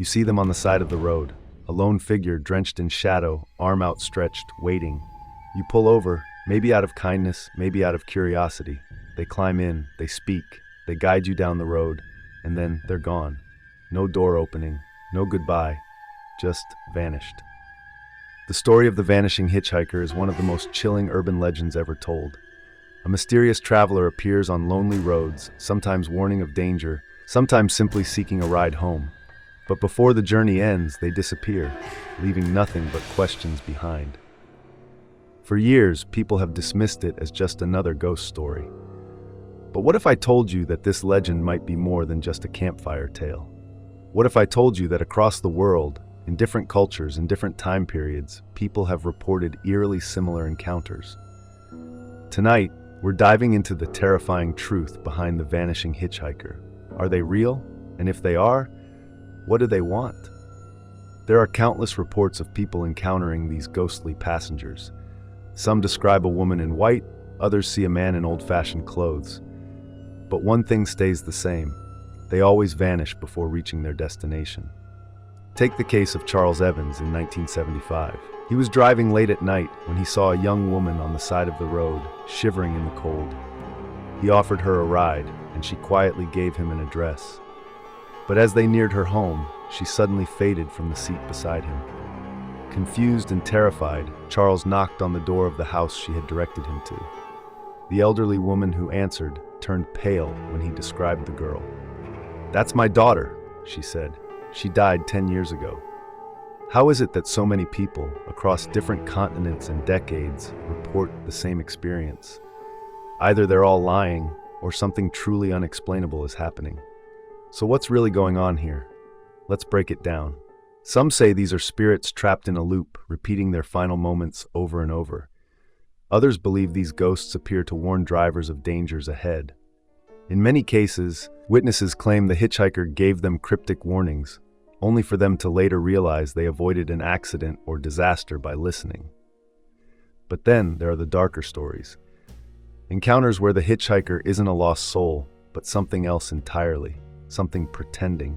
You see them on the side of the road, a lone figure drenched in shadow, arm outstretched, waiting. You pull over, maybe out of kindness, maybe out of curiosity. They climb in, they speak, they guide you down the road, and then they're gone. No door opening, no goodbye, just vanished. The story of the vanishing hitchhiker is one of the most chilling urban legends ever told. A mysterious traveler appears on lonely roads, sometimes warning of danger, sometimes simply seeking a ride home. But before the journey ends, they disappear, leaving nothing but questions behind. For years, people have dismissed it as just another ghost story. But what if I told you that this legend might be more than just a campfire tale? What if I told you that across the world, in different cultures and different time periods, people have reported eerily similar encounters? Tonight, we're diving into the terrifying truth behind the vanishing hitchhiker. Are they real? And if they are, what do they want? There are countless reports of people encountering these ghostly passengers. Some describe a woman in white, others see a man in old-fashioned clothes. But one thing stays the same. They always vanish before reaching their destination. Take the case of Charles Evans in 1975. He was driving late at night when he saw a young woman on the side of the road, shivering in the cold. He offered her a ride, and she quietly gave him an address. But as they neared her home, she suddenly faded from the seat beside him. Confused and terrified, Charles knocked on the door of the house she had directed him to. The elderly woman who answered turned pale when he described the girl. "That's my daughter," she said. "She died 10 years ago." How is it that so many people, across different continents and decades, report the same experience? Either they're all lying, or something truly unexplainable is happening. So what's really going on here? Let's break it down. Some say these are spirits trapped in a loop, repeating their final moments over and over. Others believe these ghosts appear to warn drivers of dangers ahead. In many cases, witnesses claim the hitchhiker gave them cryptic warnings, only for them to later realize they avoided an accident or disaster by listening. But then there are the darker stories. Encounters where the hitchhiker isn't a lost soul, but something else entirely, something pretending.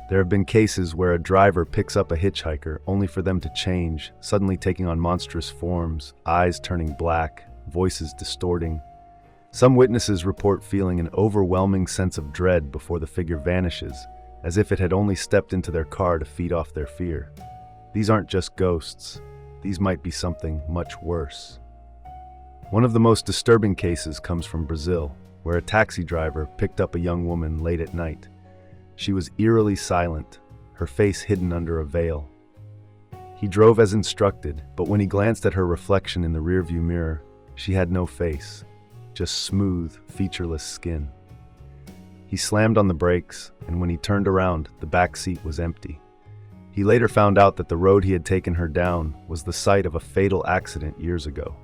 There have been cases where a driver picks up a hitchhiker only for them to change, suddenly taking on monstrous forms, eyes turning black, voices distorting. Some witnesses report feeling an overwhelming sense of dread before the figure vanishes, as if it had only stepped into their car to feed off their fear. These aren't just ghosts. These might be something much worse. One of the most disturbing cases comes from Brazil, where a taxi driver picked up a young woman late at night. She was eerily silent, her face hidden under a veil. He drove as instructed, but when he glanced at her reflection in the rearview mirror, she had no face, just smooth, featureless skin. He slammed on the brakes, and when he turned around, the back seat was empty. He later found out that the road he had taken her down was the site of a fatal accident years ago.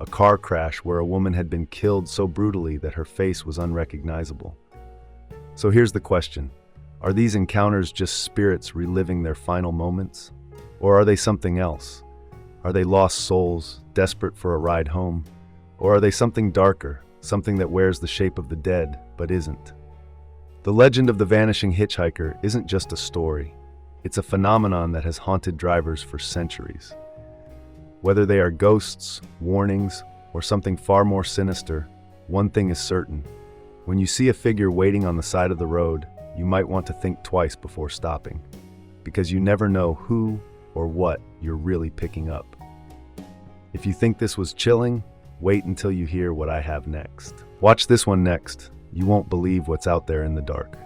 A car crash where a woman had been killed so brutally that her face was unrecognizable. So here's the question. Are these encounters just spirits reliving their final moments? Or are they something else? Are they lost souls, desperate for a ride home? Or are they something darker, something that wears the shape of the dead, but isn't? The legend of the vanishing hitchhiker isn't just a story. It's a phenomenon that has haunted drivers for centuries. Whether they are ghosts, warnings, or something far more sinister, one thing is certain. When you see a figure waiting on the side of the road, you might want to think twice before stopping, because you never know who or what you're really picking up. If you think this was chilling, wait until you hear what I have next. Watch this one next. You won't believe what's out there in the dark.